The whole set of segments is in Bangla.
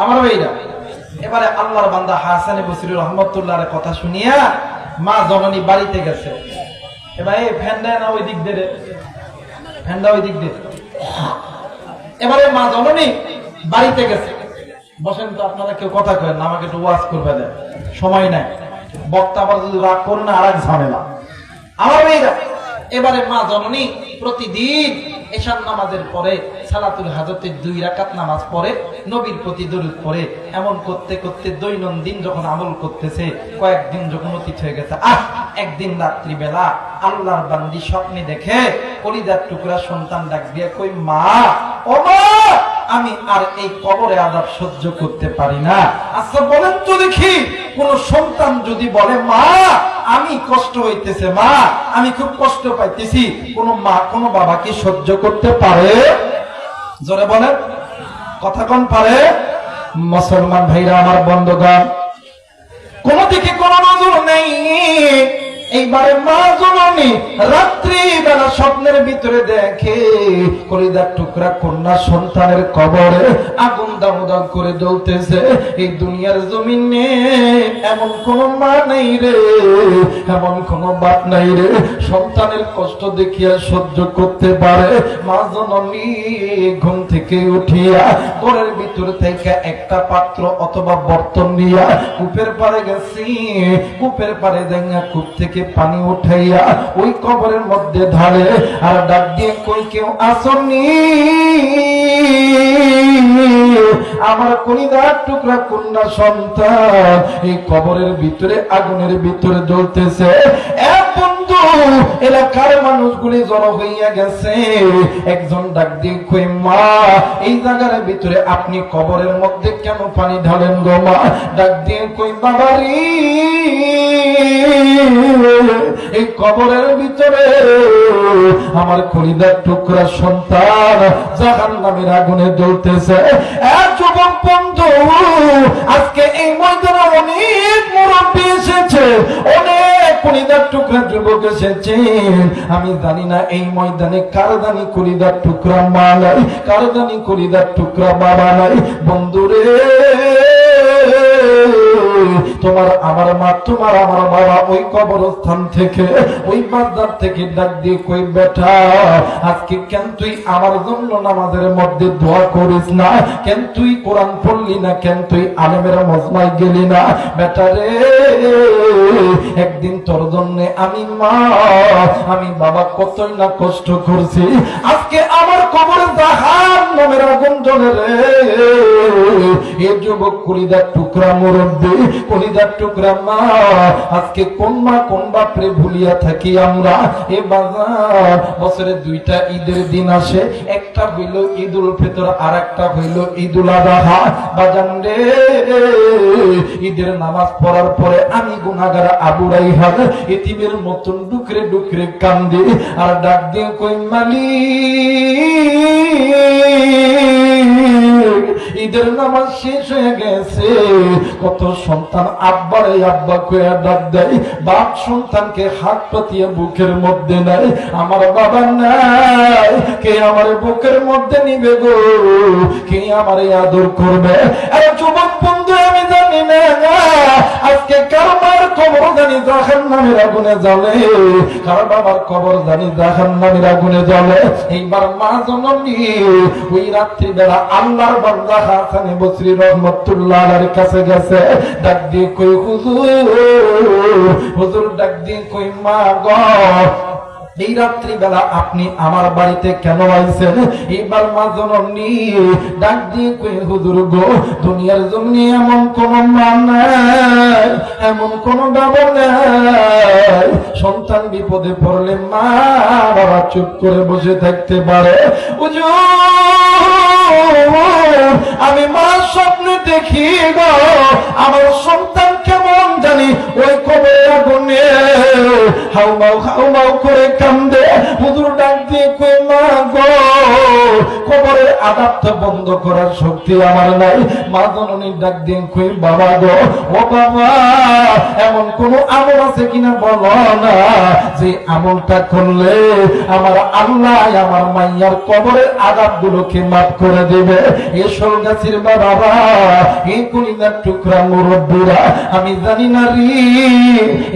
আমার ভাইরা, এবারে আল্লাহর বান্দা হাসান বসরি রহমতুল্লাহর কথা শুনিয়া মা জননী বাড়িতে গেছে। এবার এই ফ্যানটা না ওই দিক দিয়ে, ফ্যানটা ওই দিক দিয়ে। এবারে মা জননী বাড়িতে গেছে। বসেন তো, আপনারা কেউ কথা করেন না, আমাকে একটু ওয়াজ করবে দেন, সময় নাই। বক্তা আবার যদি রাগ করুন আর এক ঝামেলা। আমার মেয়েরা, এবারে মা জননী প্রতিদিন এশার নামাজের পরে সালাতুল হাজতের 2 রাকাত নামাজ পড়ে, নবীর প্রতি দরুদ পড়ে। এমন করতে করতে দৈনন্দিন যখন আমল করতেছে, কয়েকদিন যখন অতীত হয়ে গেছে, একদিন রাত্রিবেলা আল্লাহর বান্দি স্বপ্নে দেখে কলিজার টুকরা সন্তান ডাক দিয়ে কই, মা ও মা, আমি আর এই কবরে আযাব সহ্য করতে পারি না। আচ্ছা বলেন তো দেখি, কোন সন্তান যদি বলে মা আমি কষ্ট হইতেছে, মা আমি খুব কষ্ট পাইতেছি, কোন মা কোন বাবা কি সহ্য করতে পারে? জোরে বলেন, কথা কোন পারে? মুসলমান ভাইরা আমার, বন্ধুগণ, কোন দিকে কোন নজর নেই। এইবারে মা জননী রাত্রি বেলা স্বপ্নের ভিতরে দেখে কলিজার টুকরা কন্যা সন্তানের কবরে আগুন দাউদাউ করে জ্বলতেছে। এই দুনিয়ার জমিনে এমন কোন মা নাই রে, এমন কোন বাপ নাই রে, সন্তানের কষ্ট দেখিয়া সহ্য করতে পারে। মা জননী ঘুম থেকে উঠিয়া ঘরের ভিতর থেকে একটা পাত্র অথবা বর্তন নিয়া কূপের পাড়ে গেছি। কূপের পাড়ে দেখা কূপ থেকে পানি উঠাইয়া ওই কবরের মধ্যে ঢালে আর ডাক দিয়ে কই, কেউ আসনি? আমার কলিজার টুকরা কন্যা সন্তান এই কবরের ভিতরে আগুনের ভিতরে জ্বলতেছে। এক বন্ধু, এলাকার মানুষগুলি জড়ো হইয়া গেছে। একজন ডাক দিয়ে কই, মা এই জায়গার ভিতরে আপনি কবরের মধ্যে কেন পানি ঢালেন গো মা? ডাক দিয়ে কই, বাবারি এই কবরের ভিতরে আমার কলিজার টুকরা সন্তান জাহান্নামের আগুনে জ্বলতেছে। এক যুবক বন্ধু, আজকে এই ময়দানে অনেক মুরব্বী এসেছে, অনেক কলিজার টুকরা যুবক এসেছেন। আমি জানি না এই ময়দানে কার জানি কলিজার টুকরা মা নাই, কার জানি কলিজার টুকরা বাবা নাই। বন্ধুরে, তোমার আমার মা, তোমার আমার বাবা ওই কবরস্থান থেকে, ওই বাজার থেকে ডাক দিয়ে কই, বেটা আজকে কেন তুই আমার জন্য নামাজের মধ্যে দোয়া করিস না? কেন তুই কোরআন পড়লি না? কেন তুই আলেমের মজমায় গেলি না? বেটা রে, একদিন তোর জন্য আমি মা, আমি বাবা কতই না কষ্ট করছি। আজকে আমার কবরে জাহান্নামের আগুন জ্বলে রে। এ যুবক কলিজার টুকরা মুরব্বী, কলিজার টুকরা মা, আজকে কোন মা কোন বাপরে ভুলিয়া থাকি আমরা। এ বাজার বছরে 2টা ঈদের দিন আসে, একটা হইল ঈদুল ফিতর আর একটা হইল ঈদুল আযহা। বাজান রে, ঈদের নামাজ পড়ার পরে আমি গুনাহগার আবু রাইহান এতিমের মতন ডুকরে ডুকরে কান্দি আর ডাক দিয়ে কই, মালিক ঈদের নামাজ শেষ হয়ে গেছে। কত সন্তান আব্বারে আব্বা কইয়া ডাক দেয়, বাপ সন্তানকে হাত পাতিয়া বুকের মধ্যে নেয়। আমার বাবা নাই, কে আমার বুকের মধ্যে নিবে গো? কে আমারে আদর করবে? আরে যুবক বন্ধু, আমি জানি না আজকে কার মার কবর জানি জাহান্নামের আগুনে জ্বলে, কার বাবার কবর জানি জাহান্নামের আগুনে জ্বলে। এইবার মা জননী ওই রাত্রি বেলা আল্লাহর বান্দা হাসান বসরি রহমাতুল্লাহ আলাইহির কাছে গেছে। ডাক দিয়ে কই, হুজুর ডাক দিয়ে কই, মা গো এই রাত্রি বেলা আপনি আমার বাড়িতে কেন আইছেন? এবার মা জননী ডাক দিয়ে কই, হুজুর গো, দুনিয়ার জন্য এমন কোন মা নাই, এমন কোন বাবা নাই, সন্তান বিপদে পড়লে মা বাবা চুপ করে বসে থাকতে পারে। আমি মা স্বপ্নে দেখি গো, আমার সন্তান কেমন জানি ওই কবরে আগুনে হাউমাউ হাউমাউ করে কান্দে। হুজুর ডাক দিয়ে কই, মা গো, কবরের আযাবটা বন্ধ করার শক্তি আমার নাই, মা জননী ডাক দিন কই বাবা গো, ও বাবা এমন কোন আমল আছে কিনা বলো না, যে আমলটা করলে আমার আল্লাহ আমার মাইয়ার কবরের আযাব গুলোকে মাফ করে দেবে। এ সোলগাছির বাবা, এই কলিজার টুকরা মুরব্বীরা, আমি জানি না রে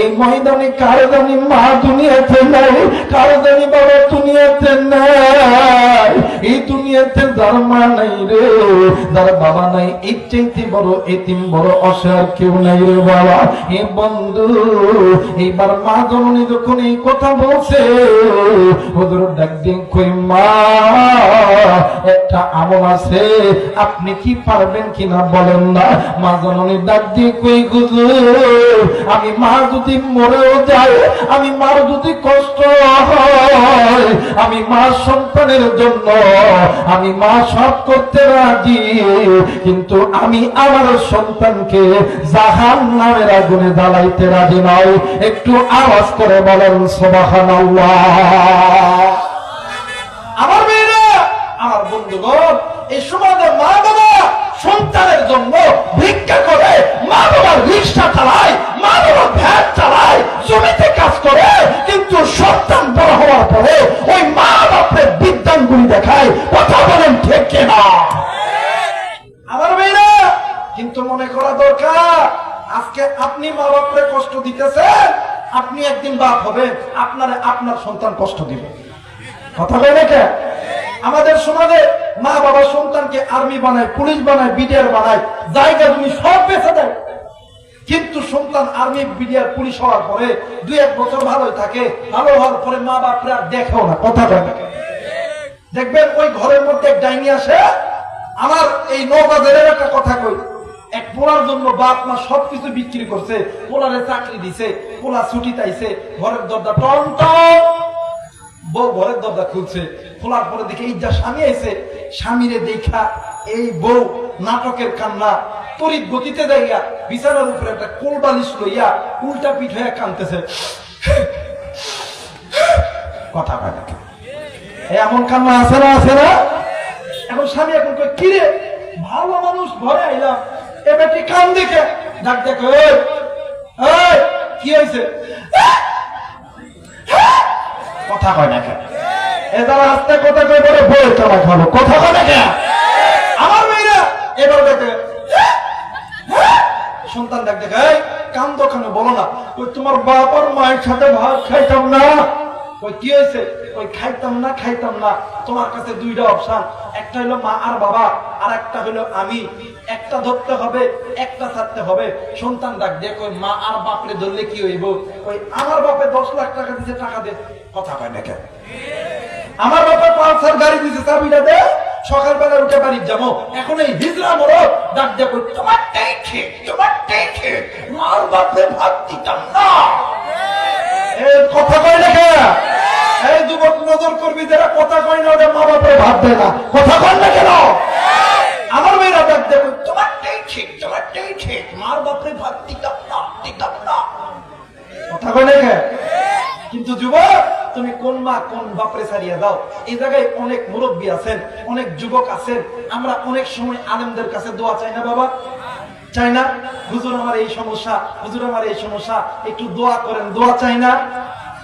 এই ময়দানে কার জানি মা দুনিয়াতে নাই, কার জানি বাবা দুনিয়াতে নাই। এই দুনিয়াতে যার মা নাই রে, যার বাবা নাই, এর চাইতে বড় এতিম বড় অসহায় কেউ নাই রে বাবা। এ বন্ধু, এইবার মা জননী যখন এই কথা বলছে, হুজুর ডাক দিন কই মা একটা আমল আছে, আপনি কি পারবেন কিনা বলেন না। মা জননী ডাক দিয়ে কই হুজুর, আমি মা যদি মরেও যায়, আমি মার যদি কষ্ট হয়, আমি মা সন্তানের জন্য আমি মা সব করতে রাজি, কিন্তু আমি আমার সন্তানকে জাহান্নামের আগুনে জ্বালাইতে রাজি নই। একটু আওয়াজ করে বলেন সুবহানাল্লাহ। আমার মেয়েরা, আমার বন্ধুগণ, এই সমাজে মা বাবা সন্তানের জন্য ভিক্ষা করে, মা বাবার রিক্সা চালায়, মা বাবা ভ্যান চালায়, জমিতে কাজ করে, কিন্তু সন্তান বড় হওয়ার পরে ওই মা বাপের বিদ্যাঙ্গুলি দেখায়। কথা বলেন ঠিক কিনা? আমার মেয়েরা, কিন্তু মনে করা দরকার, আজকে আপনি মা বাপরে কষ্ট দিতেছেন, আপনি একদিন বাপ হবেন, আপনার সন্তান কষ্ট দিবে। কথা বলে নাকি? আমাদের সমাজে মা বাবা সন্তানকে আর্মি বানায়, পুলিশ বানায়, বিডিআর বানায়, জায়গা তুমি সব বেঁচে দেয়, কিন্তু সন্তান আর্মি বিডিআর পুলিশ হওয়ার পরে 2-1 বছর ভালোই থাকে, ভালো হওয়ার পরে মা বাপরা দেখেও না। কথা বলে নাকি? দেখবেন ওই ঘরের মধ্যে এক ডাইনি আসে। আমার এই নওগাঁদের একটা কথা কই, এক পোলার জন্য বাপ মা সবকিছু বিক্রি করছে, পোলারে চাকরি দিছে, পোলা ছুটি তাইছে, ঘরের দরজা টন টন, বউ ঘরের দরজা খুলছে, খোলার পরে দেখে এই যা স্বামী আইছে, স্বামীরে দেখা এই বউ নাটকের কান্না তড়িৎ গতিতে যাইয়া বিছানার উপরে একটা কোল বালিশ লইয়া উল্টা পিঠ হয়ে কানতেছে। কথা কয় নাকি? এমন কান্না আছে না, আছে না? এখন স্বামী এখন কই, কিরে ভালো মানুষ ঘরে আইলাম, এবার কি কান দেখে ডাক দেখে, কি হয়েছে? কথা কয় না কেন? এদারা আস্তে কথা কয় বলে বই চালা খাবো। কথা কয় না কেন? আমার মেয়েরা এবার দেখে সন্তান ডাক দেখে, কান দোকানে বলো না, ওই তোমার বাপ আর মায়ের সাথে ভাত খাইতাম না। ওই কি হয়েছে? ওই খাইতাম না। তোমার কাছে 2টা অপশন, একটা হলো মা আর বাবা, আর একটা হলো আমি, একটা ধরতে হবে, একটা ছাড়তে হবে। সন্তান ডাক দিয়ে কই, মা আর বাপরে ধরলে কি হইব? ওই আমার বাপে 10 লাখ টাকা দিতে, টাকা দে। কথা কয় না কেন? আমার বাপে পালসার গাড়ি দিতে, চাবিটা দে, সকালবেলা উঠে বাড়ি যাবো। এখন এই হিজড়া মরদ ডাক দিয়ে কই, তোমারটাই ঠিক, মার বাপরে ভাত দিতাম না। কথা কয় না কেন? এই যুবক নজর করবি, যারা কথা কয় না ওদের মা বাপরে ভাত দেয় না। কথা কয় না কেন? আমার মেয়েরা ডাক দেখো, তোমারটাই ঠিক, মার বাপরে ভাত দিতাম না। কথা কয় না কেন? কিন্তু যুবক, তুমি কোন মা কোন বাপরে ছাড়িয়ে দাও। এই জায়গায় অনেক মুরব্বী আছেন, অনেক যুবক আছেন, আমরা অনেক সময় আলেমদের কাছে দোয়া চাই না বাবা? চাই না? হুজুর আমার এই সমস্যা, একটু দোয়া করেন, দোয়া চাই না?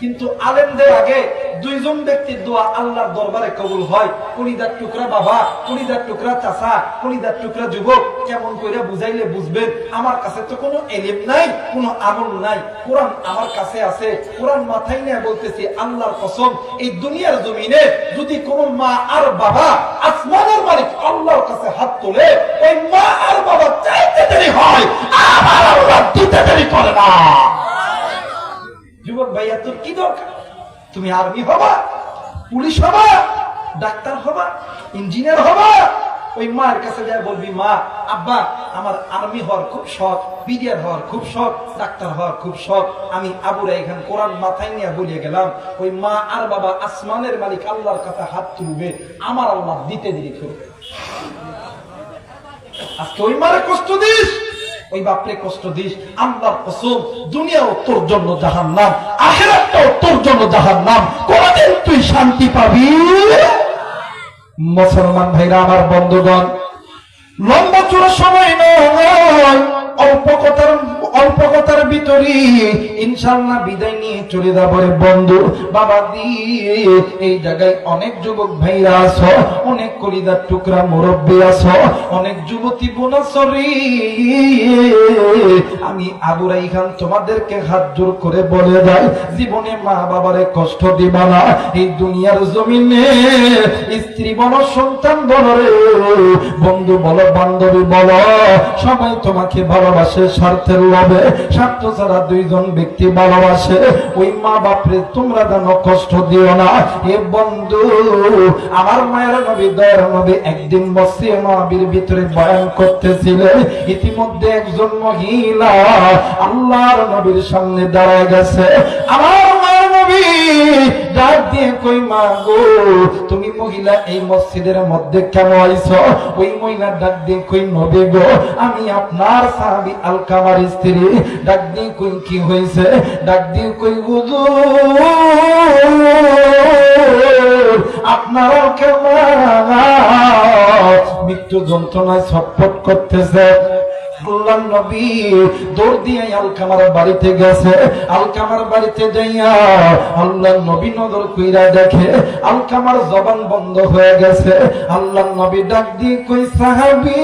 কিন্তু আলেমদের আগে 2জন ব্যক্তির দোয়া আল্লাহর দরবারে কবুল হয়। কলিজার টুকরা বাবা, কলিজার টুকরা চাচা, কলিজার টুকরা যুবক, কেমন করে বুঝাইলে বুঝবেন? আমার কাছে তো কোনো এলিম নাই, কোনো আমল নাই, কোরআন আমার কাছে আছে। কোরআন মাথায় নিয়ে বলতেছি, আল্লাহর কসম, এই দুনিয়ার জমিনে যদি কোনো মা আর বাবা আসমানের মালিক আল্লাহর কাছে হাত তোলে, ওই মা আর বাবা চাইতে দেরি হয়, আমার আল্লাহ দিতে দেরি করে না। যুবক ভাইয়া, তোর কি দরকার? তুমি আর্মি হবা, পুলিশ হবা, ডাক্তার হবা, ইঞ্জিনিয়ার হবা, ওই মায়ের কাছে যায় বলবি, মা আব্বা আমার আর্মি হওয়ার খুব শখ, বিডিআর হওয়ার খুব শখ, ডাক্তার হওয়ার খুব শখ। আমি আবুরা এখানে কোরআন মাথায় নিয়ে বলিয়ে গেলাম, ওই মা আর বাবা আসমানের মালিক আল্লাহর কাছে হাত তুলবে, আমার আল্লাহ দিতে দেরি করবে। আজকে ওই মারে কষ্ট দিস, ওই বাপরে কষ্ট দিস, আল্লাহর কসম, দুনিয়াও তোর জন্য জাহান্নাম, আখিরাতটাও তোর জন্য জাহান্নাম। কোনদিন তুই শান্তি পাবি? মুসলমান ভাইরা আমার, বন্ধুগণ, লম্বা চূড়া সময় নয়, অল্প কথার ভিতরে ইনশাআল্লাহ বিদায় নিয়ে চলে যাবো রে বন্ধু। বাবা দিয়ে এই জায়গায় অনেক যুবক ভাইরা আছো, অনেক কলিদার টুকরা মুরব্বী আছো, অনেক যুবতী বোন আছো রে। আমি আবু রাইহান তোমাদেরকে হাত জোর করে বলে যাই, জীবনে মা বাবারে কষ্ট দিবা না। এই দুনিয়ার জমিনে স্ত্রী বলো, সন্তান বলো রে, বন্ধু বলো, বান্ধবী বলো, সবাই তোমাকে ভালোবাসে স্বার্থের লোভে। স্বার্থ ছাড়া দুইজন ব্যক্তি ভালোবাসে, ওই মা বাপরে তোমরা যেন কষ্ট দিও না। এ বন্ধু, আমার মায়ের নবী, দয়ার নবী একদিন মসজিদে নববীর ভিতরে বয়ান করতেছিলেন। ইতিমধ্যে একজন মহিলা আল্লাহর নবীর সামনে দাঁড়ায় গেছে। আমার মায়ের নবী ডাক দিয়ে কই, মা গো, তুমি মহিলা এই মসজিদের মধ্যে কেন আইছো? ওই মহিলা ডাক দিয়ে কই, নবী গো, আমি আপনার সাহাবী আলকামার স্ত্রী। ডাক দিয়ে কই, কি হয়েছে? ডাক দিয়ে কই, হুজুর, আপনার আলকামা মৃত্যু যন্ত্রণায় ছটফট করতেছে। আল্লাহর নবী দৌড় দিয়ে আলকামার বাড়িতে গেছে। আলকামার বাড়িতে যাইয়া আল্লাহর নবী নজর কইরা দেখে আলকামার জবান বন্ধ হয়ে গেছে। আল্লাহর নবী ডাক দিয়ে কই, সাহাবী,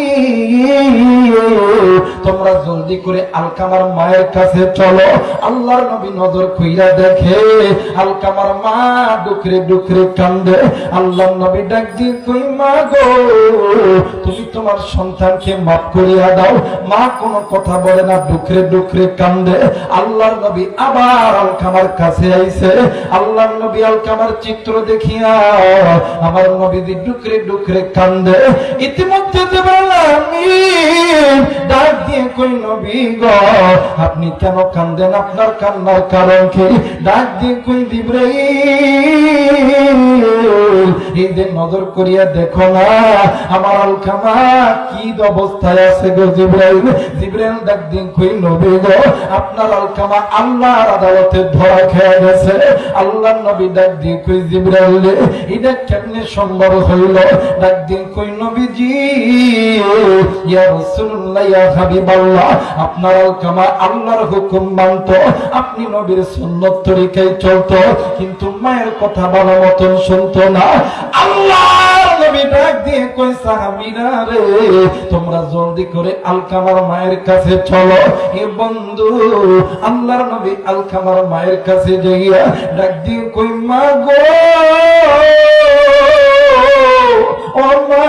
তোমরা জলদি করে আলকামার মায়ের কাছে চলো। আল্লাহর নবী নজর কইরা দেখে আলকামার মা ডুকরে ডুকরে কান্দে। আল্লাহর নবী ডাক দিয়ে কই, মা গো, তুমি তোমার সন্তানকে মাফ করিয়া দাও। মা কোনো কথা বলে না, ডুকরে ডুকরে কান্দে। আল্লাহর নবী আবার আলকামার কাছে আইছে। আল্লাহর নবী আলকামার চিত্র দেখিয়া আমার নবীজি ডুকরে ডুকরে কান্দে। ইতিমধ্যে ডাক দিয়ে কই, নবী গো, আপনি কেন কান্দেন? আপনার কান্নার কারণ কি? ডাক দিয়ে কই, জিবরাইল, এই যে নজর করিয়া দেখো না আমার আলকামা কি অবস্থায় আছে গো জিবরাইল। জিবরাইল ডাক দিয়ে কই, নবী গো, আপনার আলকামা আল্লাহর আদালতে ধরা খেয়ে গেছে। আল্লাহর নবী ডাক দিয়ে কই, জিবরাইল, এটা কেমনে সম্ভব হইল? ডাক দিয়ে কই, নবীজি, ইয়া রাসূলুল্লাহ, ইয়া হাবিবাল্লাহ, আপনার আলকামা আল্লাহর হুকুম মানত, আপনি নবীর সুন্নত তরিকায় চলতো, কিন্তু মায়ের কথা ভালো মতন শুনতো না। আল্লাহর নবী ডাক দিয়ে কই, সাহাবীরা রে, তোমরা জলদি করে আলকামার মায়ের কাছে চলো। এ বন্ধু, আল্লাহর নবী আলকামার মায়ের কাছে যাইয়া ডাক দিয়ে কই, মা গো, ও মা,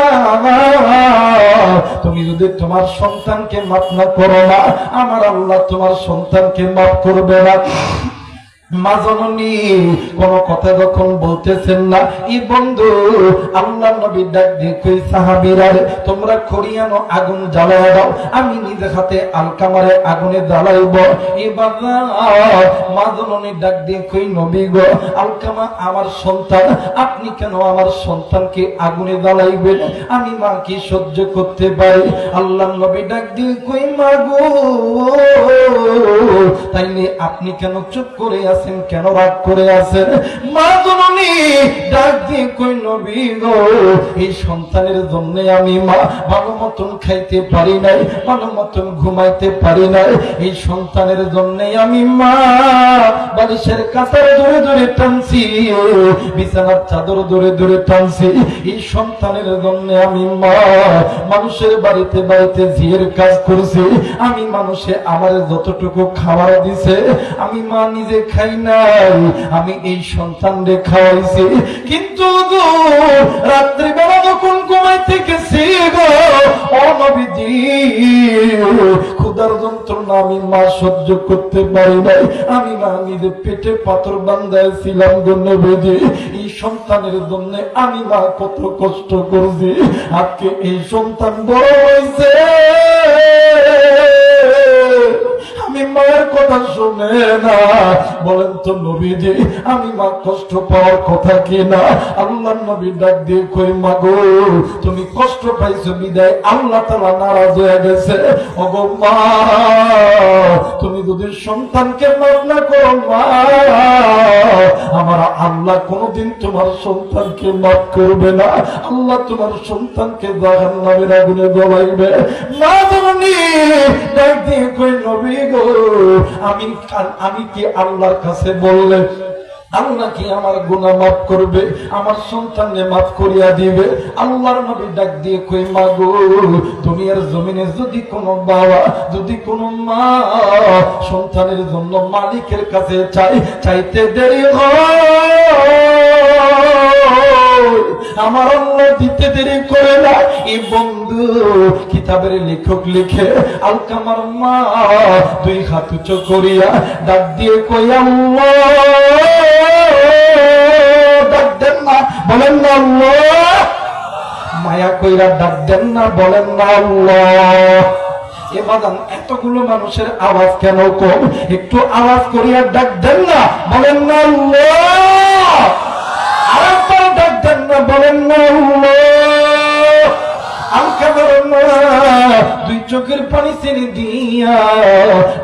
তুমি যদি তোমার সন্তানকে মাফ না করো না, আমার আল্লাহ তোমার সন্তানকে মাফ করবে না। মা জননী কোন কথা যখন বলতেছেন না, এই বন্ধু আল্লাহর নবী ডাক দিয়ে কই, সাহাবীরা রে, তোমরা খড়িয়ানো আগুন জ্বালায় দাও, আমি নিজে হাতে আলকামারে আগুনে জ্বালাইব। এবার মা জননী ডাক দিয়ে কই, নবী গো, আলকামা আমার সন্তান, আপনি কেন আমার সন্তানকে আগুনে জ্বালাইবেন? আমি মা কি সহ্য করতে পারি? আল্লাহর নবী ডাক দিয়ে কই, মা গো, তাইলে আপনি কেন চুপ করে আছেন? কেন রাগ করে আছেন? মা জননী ডাক দিয়ে কই, নবী গো, এই সন্তানের জন্য আমি মা ভালো মতন খাইতে পারি নাই, ভালো মতন ঘুমাইতে পারি নাই। এই সন্তানের জন্য আমি মা বালিশের কাতার ধরে ধরে টানছি, বিছানার চাদর ধরে ধরে টানছি। এই সন্তানের জন্য আমি মা মানুষের বাড়িতে বাড়িতে ঝিয়ের কাজ করছি। আমি মানুষে আমার যতটুকু খাবার দিছে আমি মা নিজে খাই নাই, আমি এই সন্তানরে খাওয়াইছি। কিন্তু রাত্রিবেলা যখন ঘুমাইতে গেছি গো, ও নবীজি, ক্ষুধার যন্ত্রণা আমি মা সহ্য করতে পারি নাই। আমি মা নিজে পেটে পাথর বান্ধাইছিলাম গো নবীজি। এই সন্তানের জন্য আমি মা কত কষ্ট করছি। আজকে এই সন্তান বড় হয়েছে, আমি মায়ের কথা শুনে না। বলেন তো নবীজি, আমি মা কষ্ট পাওয়ার কথা কি না? আল্লাহর নবী ডাক দিয়ে কই, মা গো তুমি কষ্ট পাইছো বিদায় আল্লাহ তাআলা নারাজ হয়ে গেছে। ওগো মা, তুমি যদি সন্তানকে মাফ না করো মা, আমার আল্লাহ কোনদিন তোমার সন্তানকে মাফ করবে না। আল্লাহ তোমার সন্তানকে জাহান্নামের আগুনে জ্বলাইবে। মা জননী ডাক দিয়ে কই, নবী গো আমি কি আল্লাহর কাছে বললে আল্লাহ কি আমার গুনাহ মাফ করবে, আমার সন্তানকে মাফ করিয়া দিবে? আল্লাহর নবী ডাক দিয়ে কই, মা গো দুনিয়ার জমিনে যদি কোনো বাবা, যদি কোনো মা সন্তানের জন্য মালিকের কাছে চাইতে দেরি হয়, আমার আল্লাহ দিতে দেরি করে না। এই বন্ধু কিতাবের লেখক লিখে আলকামার মা দুই হাত উঁচু করিয়া ডাক দিয়ে কই, আল্লাহ ডাক দেন না, বলেন না আল্লাহ। মায়া কইরা ডাক দেন না, বলেন না আল্লাহ। এবাদান এতগুলো মানুষের আওয়াজ কেন কম? একটু আওয়াজ করিয়া ডাক দেন না, বলেন না আল্লাহ। আরেকবার ডাক দেন না, বলেন না আল্লাহ। দুই চোখের পানি ছেড়ে দিয়া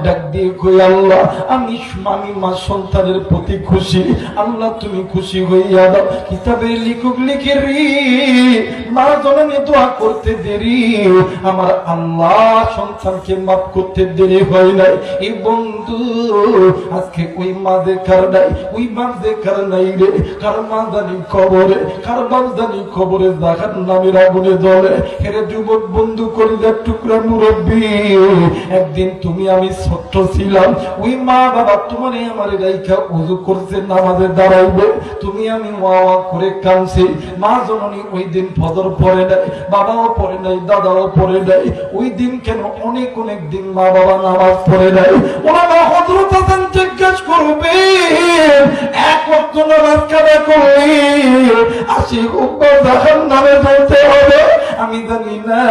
ডাক দিয়ে কই, আল্লাহ আমি মা সন্তানের প্রতি খুশি, আল্লাহ তুমি খুশি হইয়া দাও। কিতাবের লিখক লিখে মা জননী দোয়া করতে দেরি, আমার আল্লাহ সন্তানকে মাফ করতে দেরি হয় নাই। এই বন্ধু আজকে ওই মা দেখার নাই, ওই বাপ দেখার নাই রে। কার মা জানি খবরে, কার বাপ জানি খবরে জাহান্নামের আগুনে জ্বলে। হেরে যুবক বন্ধু, কলিজার টুকরা মুরব্বী, একদিন তুমি আমি ছোট্ট ছিলাম, ওই মা বাবা তোমার আমার রাইখা ওযু করছে নামাজে দাঁড়াইবে, তুমি আমি ওয়া করে কাঁদছি। মা জননী ওই দিন ফজর পড়ে নাই, বাবাও পড়ে নাই, দাদাও পড়ে নাই। ওই দিন কেন অনেক অনেক দিন মা বাবা নামাজ পড়ে নাই। ওনারা হযরত হাসান জিজ্ঞেস করবে, এক ওয়াক্ত নামাজ কাজা করলে 80 উম্মাহ জাহান্নামে যেতে হবে। আমি জানি না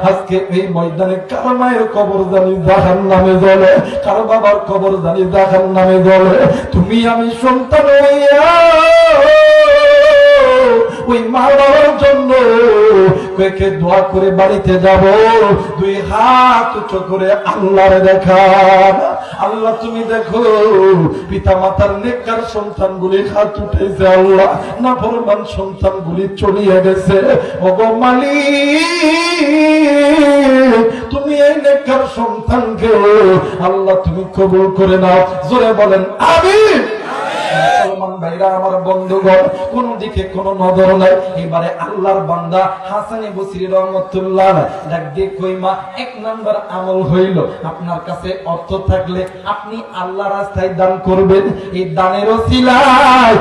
আজকে এই ময়দানে কার মায়ের কবর জানি জাহান্নামে জ্বলে, কার বাবার কবর জানি জাহান্নামে জ্বলে। তুমি আমি সন্তান হইয়া ওই মা বাবার জন্য কয়েকে দোয়া করে বাড়িতে যাব, দুই হাত উঁচু করে আল্লাহরে দেখান। আল্লাহ তুমি দেখো পিতা মাতার নেককার সন্তানগুলি হাত উঠেছে, আল্লাহ নাফরমান সন্তানগুলি চলিয়ে গেছে। ওগো মালিক, তুমি এই নেককার সন্তানকে আল্লাহ তুমি কবুল করে নাও। জোরে বলেন আমিন। মুসলমান ভাইরা আমার বন্ধুগণ, কোন দিকে কোন নজর নাই। এবারে আল্লাহর বান্দা হাসান বসরি রহমাতুল্লাহ ডাক দিয়ে কই, মা এক নাম্বার আমল হইল আপনার কাছে অর্থ থাকলে আপনি আল্লাহর রাস্তায় দান করবেন। এই দানের ওসিলায়